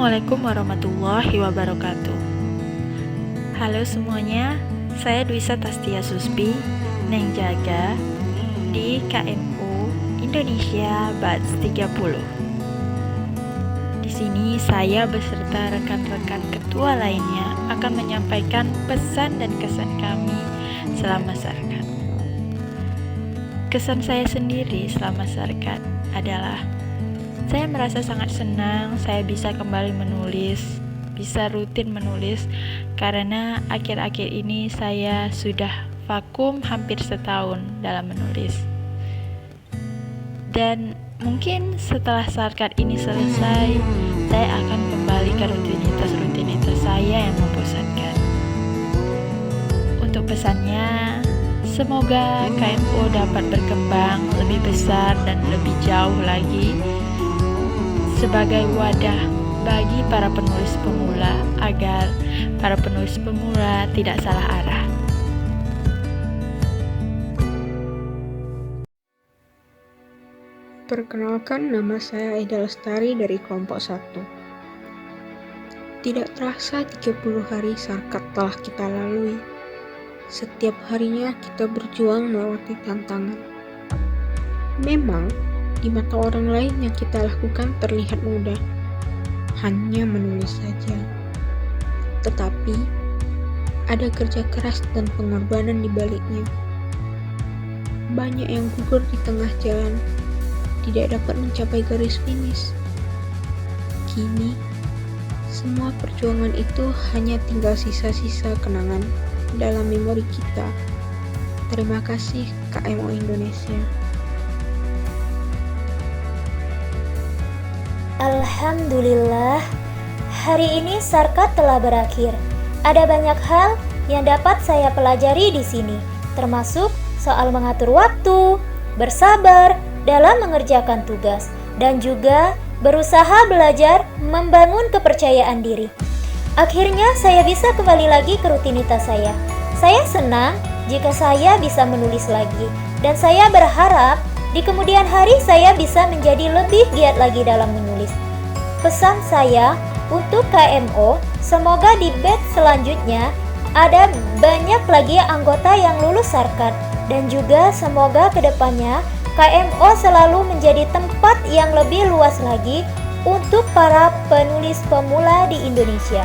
Assalamualaikum warahmatullahi wabarakatuh. Halo semuanya, saya Dwisa Tastia Suspi, Neng Jaga di KMU Indonesia Batch 30. Di sini saya beserta rekan-rekan ketua lainnya akan menyampaikan pesan dan kesan kami selama Sarkat. Kesan saya sendiri selama Sarkat adalah saya merasa sangat senang saya bisa kembali menulis, bisa rutin menulis, karena akhir-akhir ini saya sudah vakum hampir setahun dalam menulis. Dan mungkin setelah Sarkat ini selesai, saya akan kembali ke rutinitas saya yang membosankan. Untuk pesannya, semoga KMU dapat berkembang lebih besar dan lebih jauh lagi sebagai wadah bagi para penulis pemula agar para penulis pemula tidak salah arah. Perkenalkan, nama saya Aida Lestari dari kelompok 1. Tidak terasa 30 hari Sarkat telah kita lalui. Setiap harinya kita berjuang melewati tantangan. Memang, di mata orang lain yang kita lakukan terlihat mudah, hanya menulis saja. Tetapi, ada kerja keras dan pengorbanan di baliknya. Banyak yang gugur di tengah jalan, tidak dapat mencapai garis finish. Kini, semua perjuangan itu hanya tinggal sisa-sisa kenangan dalam memori kita. Terima kasih KMU Indonesia. Alhamdulillah, hari ini Sarkat telah berakhir. Ada banyak hal yang dapat saya pelajari di sini, termasuk soal mengatur waktu, bersabar dalam mengerjakan tugas, dan juga berusaha belajar membangun kepercayaan diri. Akhirnya saya bisa kembali lagi ke rutinitas saya. Saya senang jika saya bisa menulis lagi, dan saya berharap di kemudian hari saya bisa menjadi lebih giat lagi dalam menulis. Pesan saya untuk KMO, semoga di batch selanjutnya ada banyak lagi anggota yang lulus Sarkat, dan juga semoga kedepannya KMO selalu menjadi tempat yang lebih luas lagi untuk para penulis pemula di Indonesia.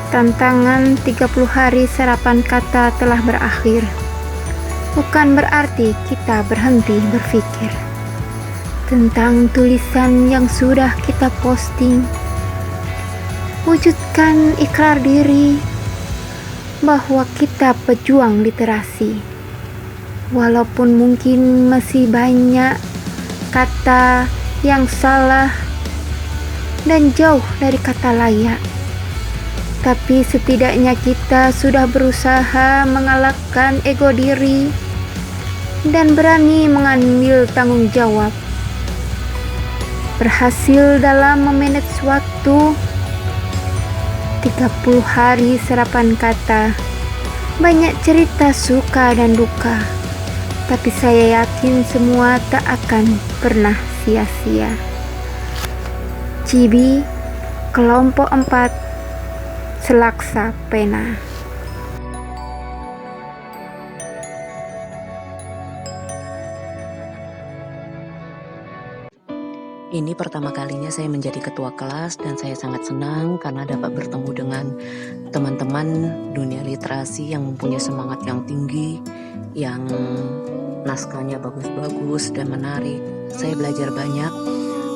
Tantangan 30 hari serapan kata telah berakhir. Bukan berarti kita berhenti berpikir tentang tulisan yang sudah kita posting. Wujudkan ikrar diri bahwa kita pejuang literasi. Walaupun mungkin masih banyak kata yang salah dan jauh dari kata layak, tapi setidaknya kita sudah berusaha mengalahkan ego diri dan berani mengambil tanggung jawab. Berhasil dalam memanage waktu. 30 hari serapan kata. Banyak cerita suka dan duka, tapi saya yakin semua tak akan pernah sia-sia. Cibi, kelompok 4, Selaksa Pena. Ini pertama kalinya saya menjadi ketua kelas dan saya sangat senang karena dapat bertemu dengan teman-teman dunia literasi yang mempunyai semangat yang tinggi, yang naskahnya bagus-bagus dan menarik. Saya belajar banyak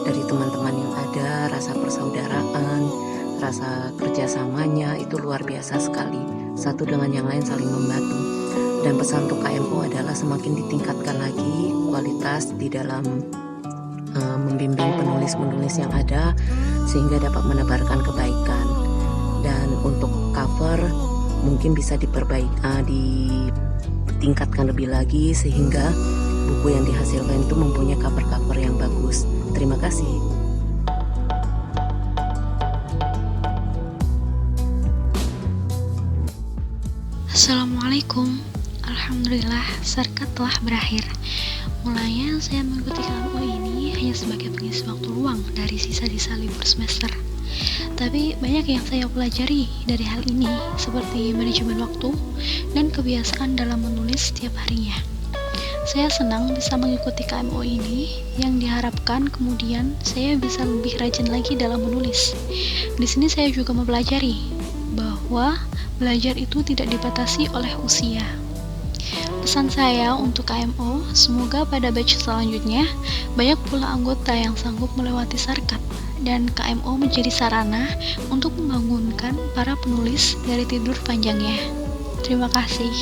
dari teman-teman yang ada, rasa persaudaraan, rasa kerjasamanya itu luar biasa sekali. Satu dengan yang lain saling membantu. Dan pesan untuk KMU adalah semakin ditingkatkan lagi kualitas di dalam membimbing penulis-penulis yang ada sehingga dapat menebarkan kebaikan. Dan untuk cover mungkin bisa ditingkatkan lebih lagi sehingga buku yang dihasilkan itu mempunyai cover-cover yang bagus. Terima kasih. Assalamualaikum. Alhamdulillah Sarkat telah berakhir. Mulanya saya mengikuti KMO ini hanya sebagai pengisi waktu luang dari sisa-sisa libur semester. Tapi banyak yang saya pelajari dari hal ini, seperti manajemen waktu dan kebiasaan dalam menulis setiap harinya. Saya senang bisa mengikuti KMO ini yang diharapkan kemudian saya bisa lebih rajin lagi dalam menulis. Di sini saya juga mempelajari bahwa belajar itu tidak dibatasi oleh usia. Pesan saya untuk KMO, semoga pada batch selanjutnya banyak pula anggota yang sanggup melewati sarkat dan KMO menjadi sarana untuk membangunkan para penulis dari tidur panjangnya. Terima kasih.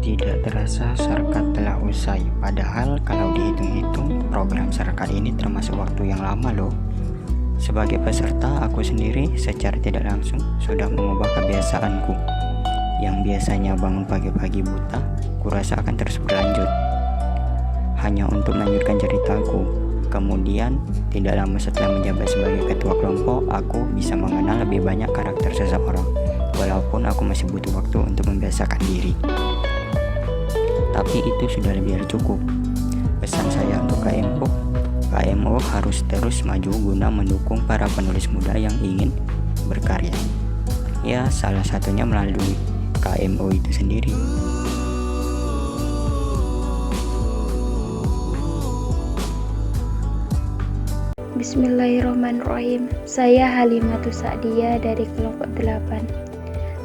Tidak terasa sarkat telah usai, padahal kalau dihitung-hitung program sarkat ini termasuk waktu yang lama loh. Sebagai peserta, aku sendiri secara tidak langsung sudah mengubah kebiasaanku. Yang biasanya bangun pagi-pagi buta, kurasa akan terus berlanjut. Hanya untuk melanjutkan ceritaku. Kemudian, tidak lama setelah menjabat sebagai ketua kelompok, aku bisa mengenal lebih banyak karakter seseorang. Walaupun aku masih butuh waktu untuk membiasakan diri. Tapi itu sudah lebih dari cukup. Pesan saya untuk KMO harus terus maju guna mendukung para penulis muda yang ingin berkarya. Ya, salah satunya melalui KMO itu sendiri. Bismillahirrahmanirrahim. Saya Halimatus Sa'diyah dari kelompok 8.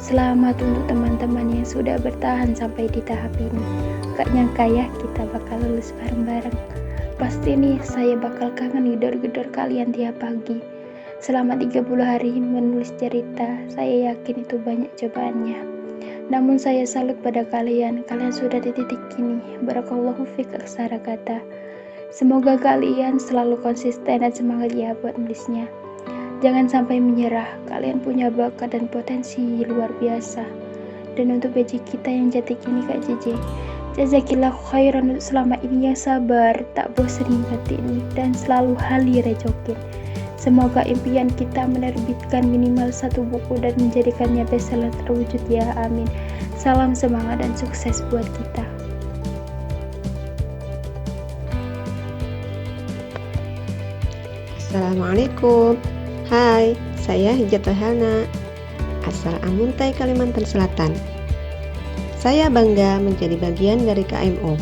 Selamat untuk teman-teman yang sudah bertahan sampai di tahap ini. Gak nyangka ya kita bakal lulus bareng-bareng. Pasti nih saya bakal kangen gedor-gedor kalian tiap pagi. Selama 30 hari menulis cerita, saya yakin itu banyak cobaannya. Namun saya salut pada kalian sudah di titik ini. Barakallahu fiik aksara kata. Semoga kalian selalu konsisten dan semangat ya buat nulisnya. Jangan sampai menyerah, kalian punya bakat dan potensi luar biasa. Dan untuk BJ kita yang jati ini Kak JJ, jazakillahu khairan untuk selama ini yang sabar, tak bosan ingetin, dan selalu hali rejokin. Semoga impian kita menerbitkan minimal 1 buku dan menjadikannya bestseller terwujud ya, amin. Salam semangat dan sukses buat kita. Assalamualaikum. Hai, saya Hijatul Hana, asal Amuntai, Kalimantan Selatan. Saya bangga menjadi bagian dari KMO.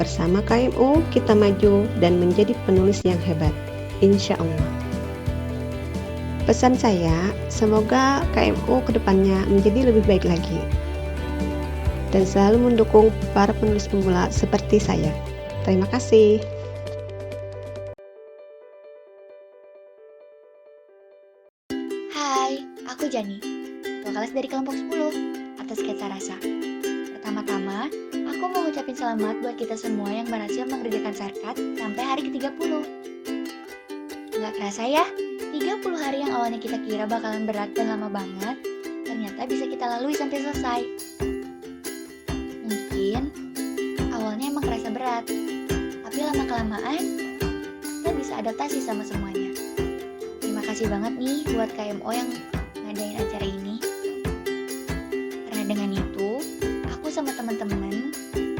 Bersama KMO, kita maju dan menjadi penulis yang hebat, insya Allah. Pesan saya, semoga KMO kedepannya menjadi lebih baik lagi. Dan selalu mendukung para penulis pemula seperti saya. Terima kasih. Hai, aku Jani, ketua kelas dari kelompok 10 atas sketsa rasa. Pertama-tama, aku mau ngucapin selamat buat kita semua yang berhasil mengerjakan sarkat sampai hari ke-30. Nggak kerasa ya, 30 hari yang awalnya kita kira bakalan berat dan lama banget, ternyata bisa kita lalui sampai selesai. Mungkin awalnya emang kerasa berat, tapi lama-kelamaan kita bisa adaptasi sama semuanya. Terima kasih banget nih buat KMO yang ngadain acara ini. Karena dengan itu, aku sama teman-teman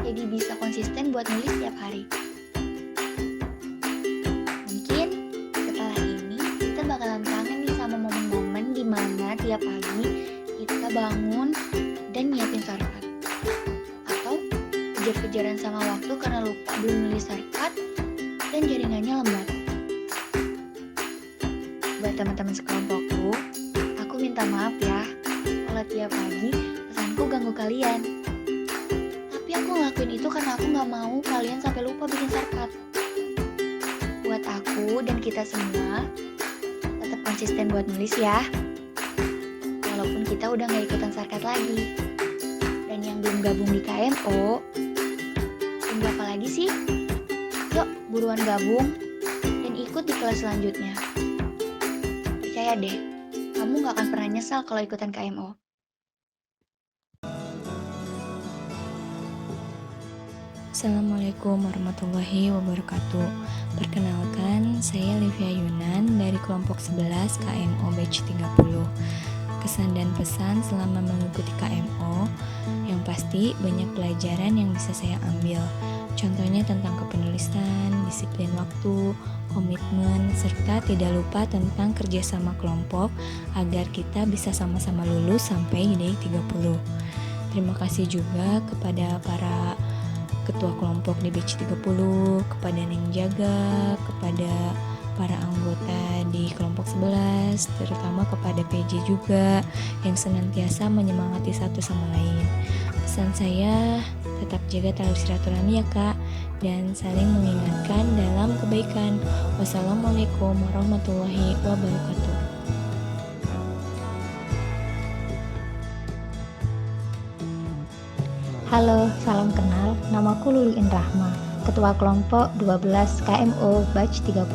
jadi bisa konsisten buat nulis tiap hari. Mungkin setelah ini kita bakalan kangen nih sama momen-momen dimana tiap pagi kita bangun dan nyiapin sarkat. Atau kejar-kejaran sama waktu karena lupa belum nulis sarkat dan jaringannya lemot. Buat teman-teman sekelompokku, aku minta maaf ya kalau tiap pagi pesanku ganggu kalian. Tapi aku ngelakuin itu karena aku gak mau kalian sampai lupa bikin sarkat. Buat aku dan kita semua, tetap konsisten buat nulis ya. Walaupun kita udah gak ikutan sarkat lagi. Dan yang belum gabung di KMO, tunggu apa lagi sih? Yuk, buruan gabung dan ikut di kelas selanjutnya. Percaya deh, kamu gak akan pernah nyesal kalau ikutan KMO. Assalamualaikum warahmatullahi wabarakatuh. Perkenalkan, saya Livia Yunan dari kelompok 11 KMO Batch 30. Kesan dan pesan selama mengikuti KMO, yang pasti banyak pelajaran yang bisa saya ambil. Contohnya tentang kepenulisan, disiplin waktu, komitmen, serta tidak lupa tentang kerjasama kelompok agar kita bisa sama-sama lulus sampai day 30. Terima kasih juga kepada para ketua kelompok di batch 30, kepada Neng Jaga, kepada para anggota di kelompok 11, terutama kepada PJ juga yang senantiasa menyemangati satu sama lain. Pesan saya, tetap jaga tali silaturahmi ya Kak, dan saling mengingatkan dalam kebaikan. Wassalamualaikum warahmatullahi wabarakatuh. Halo, salam kenal. Namaku Luluin Rahma, Ketua Kelompok 12 KMO Batch 30.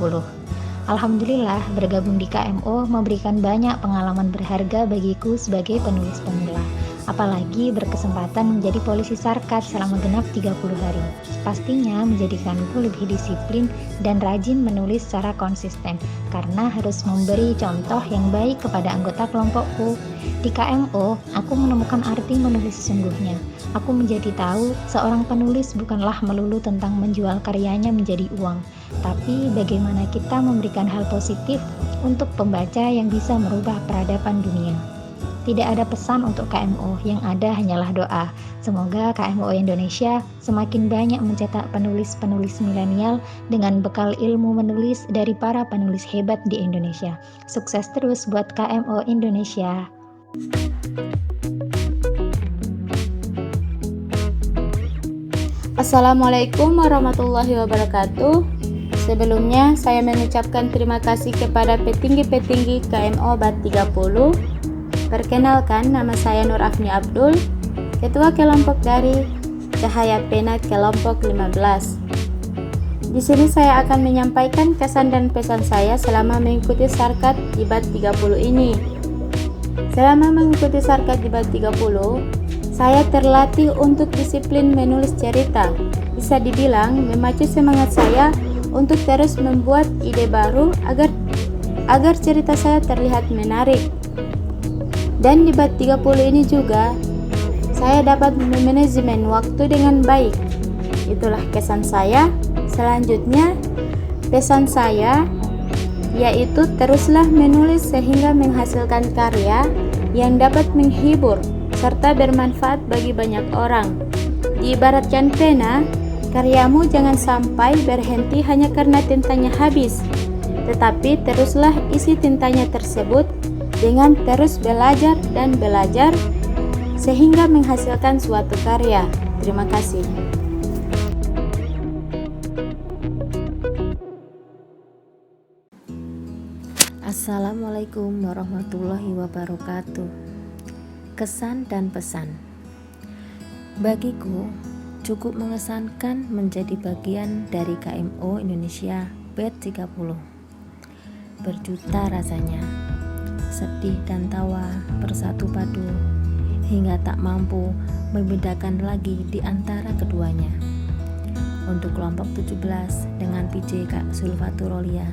Alhamdulillah, bergabung di KMO memberikan banyak pengalaman berharga bagiku sebagai penulis pemula. Apalagi berkesempatan menjadi polisi sarkat selama genap 30 hari. Pastinya menjadikanku lebih disiplin dan rajin menulis secara konsisten, karena harus memberi contoh yang baik kepada anggota kelompokku. Di KMO, aku menemukan arti menulis sesungguhnya. Aku menjadi tahu seorang penulis bukanlah melulu tentang menjual karyanya menjadi uang, tapi bagaimana kita memberikan hal positif untuk pembaca yang bisa merubah peradaban dunia. Tidak ada pesan untuk KMO, yang ada hanyalah doa. Semoga KMO Indonesia semakin banyak mencetak penulis-penulis milenial dengan bekal ilmu menulis dari para penulis hebat di Indonesia. Sukses terus buat KMO Indonesia. Assalamualaikum warahmatullahi wabarakatuh. Sebelumnya saya mengucapkan terima kasih kepada petinggi-petinggi KMO BAT 30. Perkenalkan, nama saya Nur Afni Abdul, Ketua Kelompok dari Cahaya Pena Kelompok 15. Di sini saya akan menyampaikan kesan dan pesan saya selama mengikuti sarkat di BAT 30 ini. Selama mengikuti sarkat di BAT 30, saya terlatih untuk disiplin menulis cerita. Bisa dibilang memacu semangat saya untuk terus membuat ide baru agar cerita saya terlihat menarik. Dan di BAT 30 ini juga saya dapat memanajemen waktu dengan baik. Itulah kesan saya. Selanjutnya, pesan saya yaitu teruslah menulis sehingga menghasilkan karya yang dapat menghibur serta bermanfaat bagi banyak orang. Diibaratkan pena, karyamu jangan sampai berhenti hanya karena tintanya habis, tetapi teruslah isi tintanya tersebut dengan terus belajar dan belajar sehingga menghasilkan suatu karya. Terima kasih. Assalamualaikum warahmatullahi wabarakatuh. Kesan dan pesan. Bagiku, cukup mengesankan menjadi bagian dari KMO Indonesia BAT 30. Berjuta rasanya, sedih dan tawa bersatu padu, hingga tak mampu membedakan lagi di antara keduanya. Untuk kelompok 17 dengan PJ Kak Sulfatur Rolia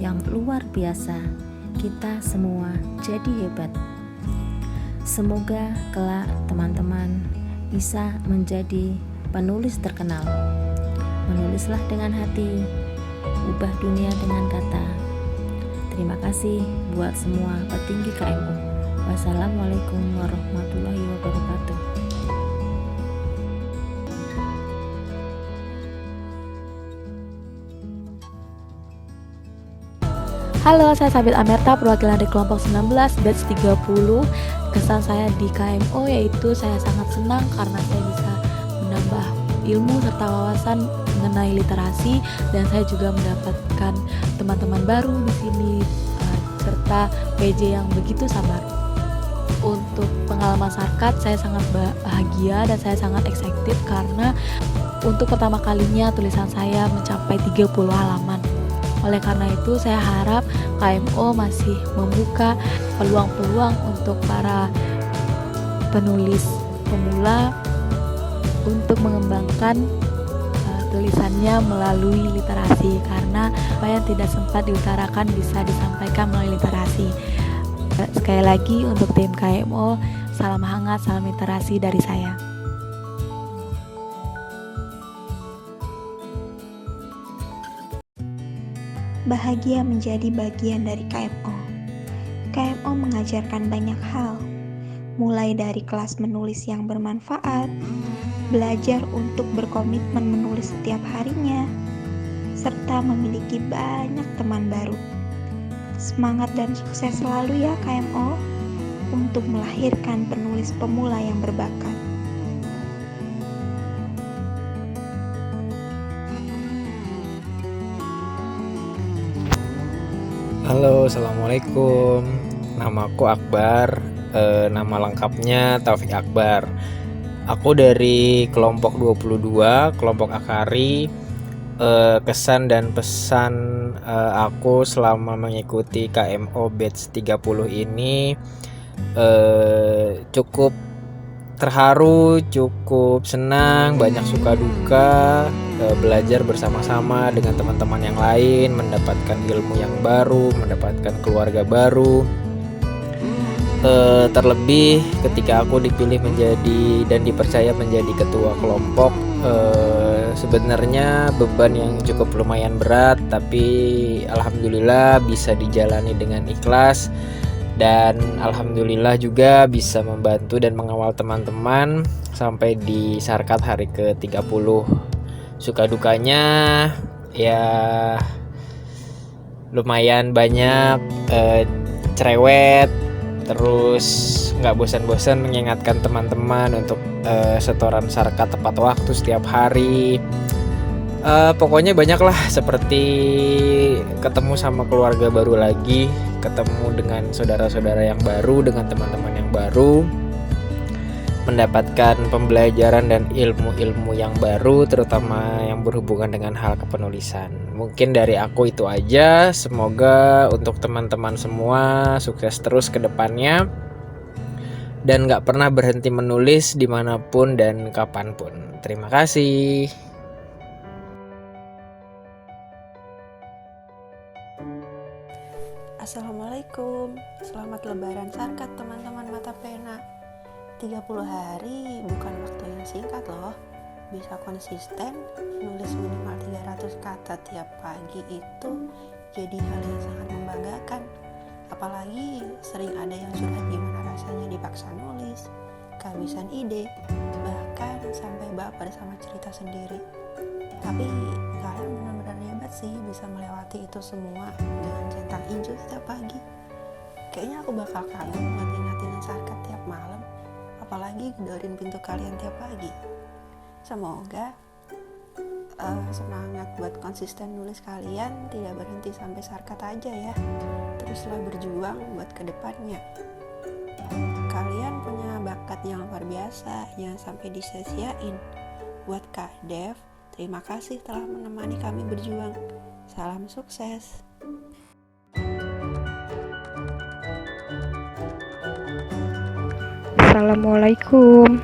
yang luar biasa, kita semua jadi hebat. Semoga kelak teman-teman bisa menjadi penulis terkenal. Menulislah dengan hati, ubah dunia dengan kata. Terima kasih buat semua petinggi KMO. Wassalamualaikum warahmatullahi wabarakatuh. Halo, saya Sabil Amerta, perwakilan dari kelompok 19 batch 30. Kesan saya di KMO yaitu saya sangat senang karena saya bisa menambah ilmu serta wawasan mengenai literasi, dan saya juga mendapatkan teman-teman baru di sini serta PJ yang begitu sabar. Untuk pengalaman sarkat, saya sangat bahagia dan saya sangat excited karena untuk pertama kalinya tulisan saya mencapai 30 halaman. Oleh karena itu, saya harap KMO masih membuka peluang-peluang untuk para penulis pemula untuk mengembangkan tulisannya melalui literasi, karena apa yang tidak sempat diutarakan bisa disampaikan melalui literasi. Sekali lagi untuk tim KMO, salam hangat, salam literasi dari saya. Bahagia menjadi bagian dari KMO. KMO mengajarkan banyak hal, mulai dari kelas menulis yang bermanfaat, belajar untuk berkomitmen menulis setiap harinya, serta memiliki banyak teman baru. Semangat dan sukses selalu ya KMO untuk melahirkan penulis pemula yang berbakat. Halo, assalamualaikum. Namaku Akbar. Nama lengkapnya Taufik Akbar. Aku dari kelompok 22, kelompok Akari. Kesan dan pesan aku selama mengikuti KMO Batch 30 ini cukup terharu, cukup senang, banyak suka duka, belajar bersama-sama dengan teman-teman yang lain, mendapatkan ilmu yang baru, mendapatkan keluarga baru. Terlebih ketika aku dipilih menjadi dan dipercaya menjadi ketua kelompok, sebenarnya beban yang cukup lumayan berat, tapi alhamdulillah bisa dijalani dengan ikhlas. Dan alhamdulillah juga bisa membantu dan mengawal teman-teman sampai di Sarkat hari ke-30. Suka dukanya ya lumayan banyak, cerewet, terus nggak bosan-bosan mengingatkan teman-teman untuk setoran Sarkat tepat waktu setiap hari. Pokoknya banyak lah, seperti ketemu sama keluarga baru lagi, ketemu dengan saudara-saudara yang baru, dengan teman-teman yang baru, mendapatkan pembelajaran dan ilmu-ilmu yang baru, terutama yang berhubungan dengan hal kepenulisan. Mungkin dari aku itu aja. Semoga untuk teman-teman semua sukses terus ke depannya dan gak pernah berhenti menulis dimanapun dan kapanpun. Terima kasih. Assalamualaikum, selamat lebaran Sarkat teman-teman mata pena. 30 hari bukan waktu yang singkat loh. Bisa konsisten nulis minimal 300 kata tiap pagi itu jadi hal yang sangat membanggakan. Apalagi sering ada yang curhat gimana rasanya dipaksa nulis, kehabisan ide, bahkan sampai baper sama cerita sendiri. Tapi kalian benar-benar hebat sih bisa melewati itu semua dengan centang hijau setiap pagi. Kayaknya aku bakal kangen ngatin-ngatin Sarkat tiap malam, apalagi gedorin pintu kalian tiap pagi. Semoga semangat buat konsisten nulis kalian tidak berhenti sampai Sarkat aja ya. Teruslah berjuang buat kedepannya. Kalian punya bakat yang luar biasa, jangan sampai disia-siain. Buat Kak Dev, terima kasih telah menemani kami berjuang. Salam sukses. Assalamualaikum.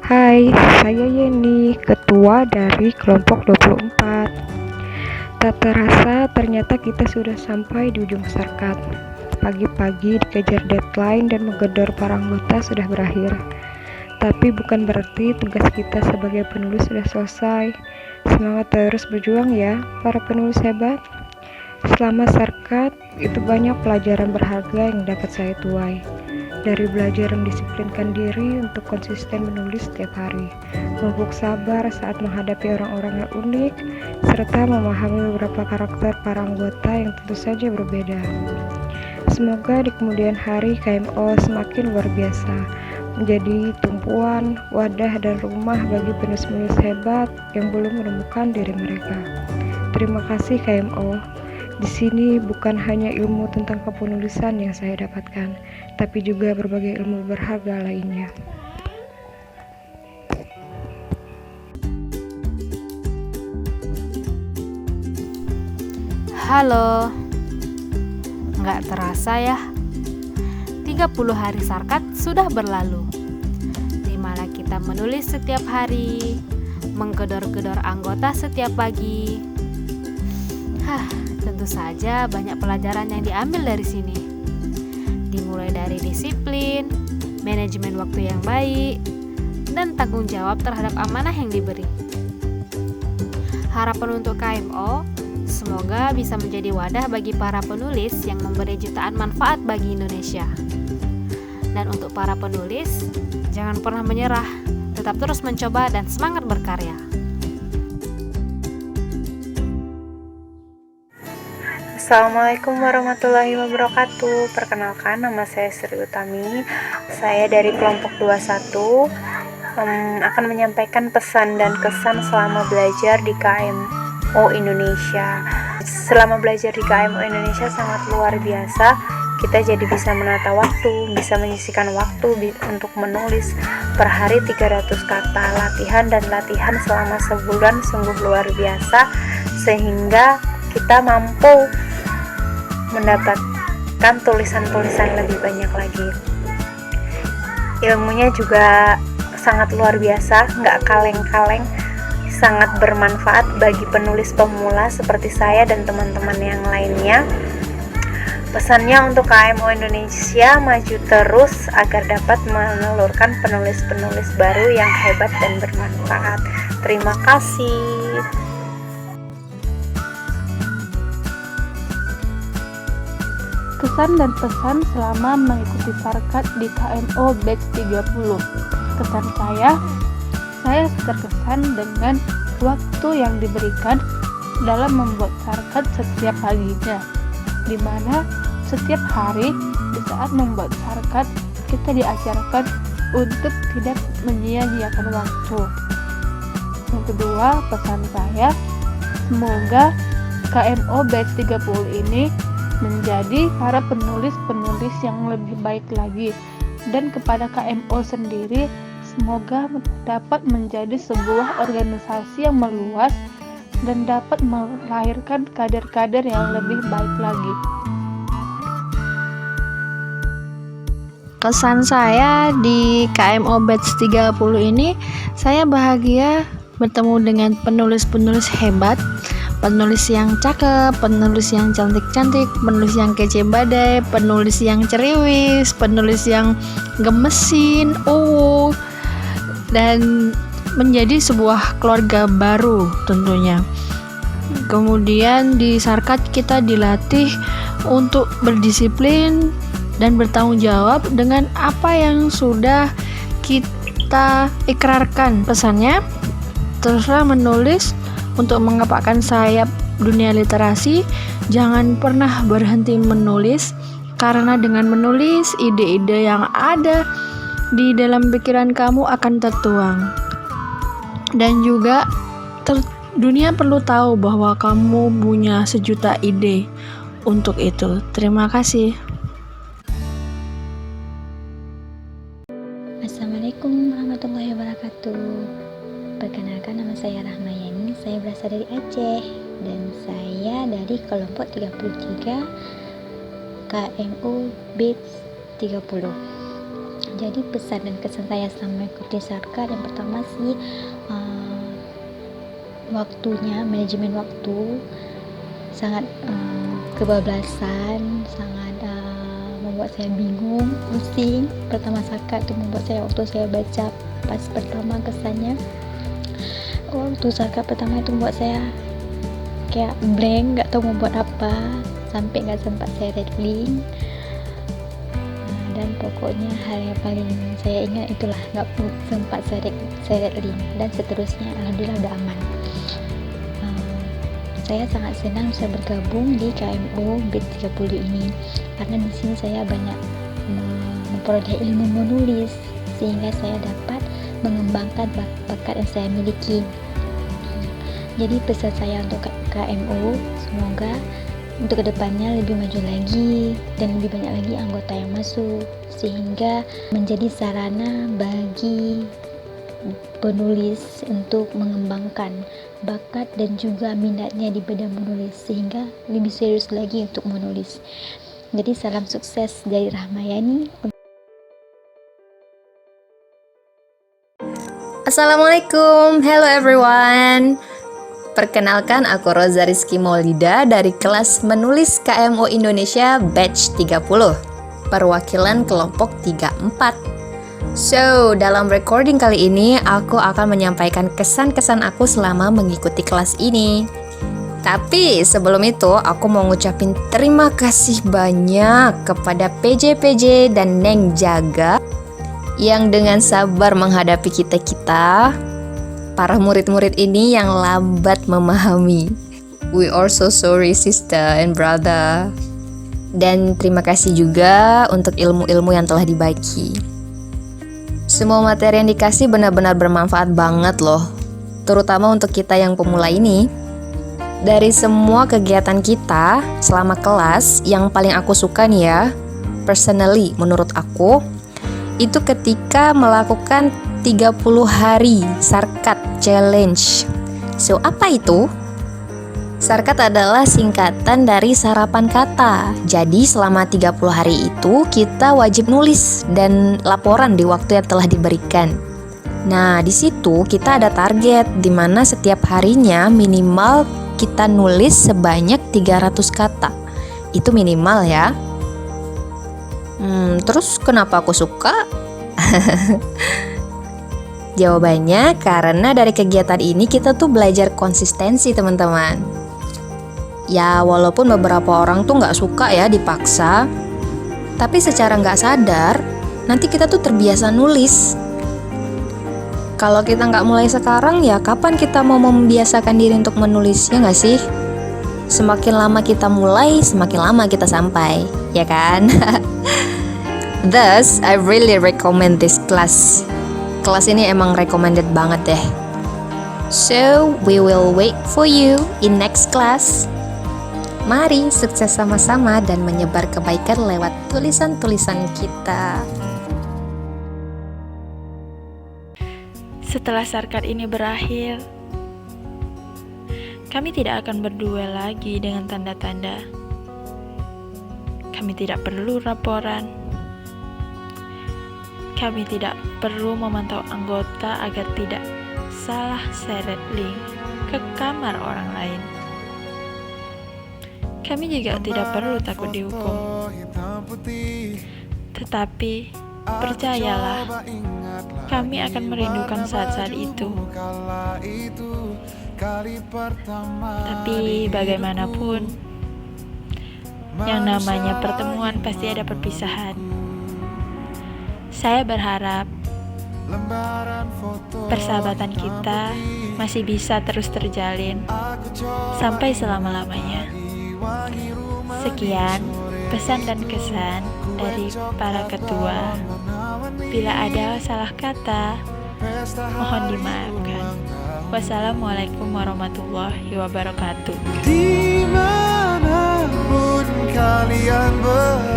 Hai, saya Yeni, ketua dari kelompok 24. Tak terasa ternyata kita sudah sampai di ujung Sarkat. Pagi-pagi dikejar deadline dan menggedor para anggota sudah berakhir. Tapi bukan berarti tugas kita sebagai penulis sudah selesai. Semangat terus berjuang ya, para penulis hebat. Selama Sarkat, itu banyak pelajaran berharga yang dapat saya tuai. Dari belajar mendisiplinkan diri untuk konsisten menulis setiap hari, memupuk sabar saat menghadapi orang-orang yang unik, serta memahami beberapa karakter para anggota yang tentu saja berbeda. Semoga di kemudian hari KMO semakin luar biasa, menjadi tumpuan, wadah, dan rumah bagi penulis-penulis hebat yang belum menemukan diri mereka. Terima kasih KMO. Di sini bukan hanya ilmu tentang kepenulisan yang saya dapatkan, tapi juga berbagai ilmu berharga lainnya. Halo. Nggak terasa ya, 30 hari Sarkat sudah berlalu. Di mana kita menulis setiap hari, menggedor-gedor anggota setiap pagi. Tentu saja banyak pelajaran yang diambil dari sini. dimulai dari disiplin, manajemen waktu yang baik, dan tanggung jawab terhadap amanah yang diberi. Harapan untuk KMO, semoga bisa menjadi wadah bagi para penulis yang memberi jutaan manfaat bagi Indonesia. Dan untuk para penulis, jangan pernah menyerah, tetap terus mencoba dan semangat berkarya. Assalamualaikum warahmatullahi wabarakatuh. Perkenalkan, nama saya Sri Utami. Saya dari kelompok 21 akan menyampaikan pesan dan kesan selama belajar di KMO Indonesia. Selama belajar di KMO Indonesia sangat luar biasa. Kita jadi bisa menata waktu, bisa menyisihkan waktu untuk menulis per hari 300 kata. Latihan dan latihan selama sebulan sungguh luar biasa, sehingga kita mampu mendapatkan tulisan-tulisan lebih banyak lagi. Ilmunya juga sangat luar biasa, nggak kaleng-kaleng, sangat bermanfaat bagi penulis pemula seperti saya dan teman-teman yang lainnya. Pesannya untuk KMO Indonesia, maju terus agar dapat menelurkan penulis-penulis baru yang hebat dan bermanfaat. Terima kasih. Kesan dan pesan selama mengikuti Sarkat di KMO Batch 30. Kesan saya terkesan dengan waktu yang diberikan dalam membuat Sarkat setiap paginya, di mana setiap hari di saat membuat Sarkat kita diajarkan untuk tidak menyia-nyiakan waktu. Yang kedua, pesan saya, semoga KMO Batch 30 ini menjadi para penulis-penulis yang lebih baik lagi, dan kepada KMO sendiri semoga dapat menjadi sebuah organisasi yang meluas dan dapat melahirkan kader-kader yang lebih baik lagi. Kesan saya di KMO Batch 30 ini, saya bahagia bertemu dengan penulis-penulis hebat, penulis yang cakep, penulis yang cantik-cantik, penulis yang kece badai, penulis yang ceriwis, penulis yang gemesin, dan menjadi sebuah keluarga baru tentunya. Kemudian di Sarkat kita dilatih untuk berdisiplin dan bertanggung jawab dengan apa yang sudah kita ikrarkan. Pesannya, teruslah menulis untuk mengepakkan sayap dunia literasi. Jangan pernah berhenti menulis, karena dengan menulis ide-ide yang ada di dalam pikiran kamu akan tertuang. Dan juga dunia perlu tahu bahwa kamu punya sejuta ide untuk itu. Terima kasih. Assalamualaikum warahmatullahi wabarakatuh. Perkenalkan, nama saya Rahmayani. Saya berasal dari Aceh dan saya dari kelompok 33 KMO Batch 30. Jadi pesan dan kesan saya selama mengikuti Sarkat, yang pertama sih waktunya, manajemen waktu sangat kebablasan, sangat membuat saya bingung, pusing. Pertama Sarkat itu membuat saya, waktu saya baca pas pertama kesannya, waktu Sarkat pertama itu membuat saya kayak blank, nggak tahu mau buat apa, sampai nggak sempat saya reading. Dan pokoknya hal yang paling saya ingat itulah nggak sempat saya reading, dan seterusnya alhamdulillah udah aman. Saya sangat senang bisa bergabung di KMO Batch 30 ini, karena di sini saya banyak memperoleh ilmu menulis, sehingga saya dapat mengembangkan bakat yang saya miliki. Jadi pesan saya untuk KMO, semoga untuk kedepannya lebih maju lagi dan lebih banyak lagi anggota yang masuk, sehingga menjadi sarana bagi penulis untuk mengembangkan bakat dan juga minatnya di bidang menulis, sehingga lebih serius lagi untuk menulis. Jadi salam sukses dari Rahmayani. Assalamualaikum, hello everyone. Perkenalkan, aku Roza Rizky Maulida dari kelas menulis KMO Indonesia Batch 30. perwakilan kelompok 34. So, dalam recording kali ini aku akan menyampaikan kesan-kesan aku selama mengikuti kelas ini. Tapi sebelum itu aku mau ngucapin terima kasih banyak kepada PJ dan Neng Jaga yang dengan sabar menghadapi kita-kita, para murid-murid ini yang lambat memahami. We are so sorry sister and brother. Dan terima kasih juga untuk ilmu-ilmu yang telah dibagi. Semua materi yang dikasih benar-benar bermanfaat banget loh, terutama untuk kita yang pemula ini. Dari semua kegiatan kita selama kelas, yang paling aku suka nih ya, personally menurut aku, itu ketika melakukan 30 hari Sarkat Challenge. So, apa itu? Sarkat adalah singkatan dari sarapan kata. Jadi selama 30 hari itu kita wajib nulis dan laporan di waktu yang telah diberikan. Nah, di situ kita ada target di mana setiap harinya minimal kita nulis sebanyak 300 kata. Itu minimal ya. Terus kenapa aku suka? Jawabannya karena dari kegiatan ini kita tuh belajar konsistensi teman-teman. Ya walaupun beberapa orang tuh gak suka ya dipaksa, tapi secara gak sadar nanti kita tuh terbiasa nulis. Kalau kita gak mulai sekarang, ya kapan kita mau membiasakan diri untuk menulis, ya gak sih? Semakin lama kita mulai, semakin lama kita sampai, ya kan? Thus, I really recommend this class. Kelas ini emang recommended banget deh. So, we will wait for you in next class. Mari sukses sama-sama dan menyebar kebaikan lewat tulisan-tulisan kita. Setelah Sarkat ini berakhir, kami tidak akan berduel lagi dengan tanda-tanda. Kami tidak perlu laporan. Kami tidak perlu memantau anggota agar tidak salah seret link ke kamar orang lain. Kami juga tidak perlu takut dihukum. Tetapi, percayalah, kami akan merindukan saat-saat itu. Tapi bagaimanapun, yang namanya pertemuan pasti ada perpisahan. Saya berharap persahabatan kita masih bisa terus terjalin sampai selama-lamanya. Sekian pesan dan kesan dari para ketua. Bila ada salah kata, mohon dimaafkan. Wassalamualaikum warahmatullahi wabarakatuh. Dimanapun kalian berada,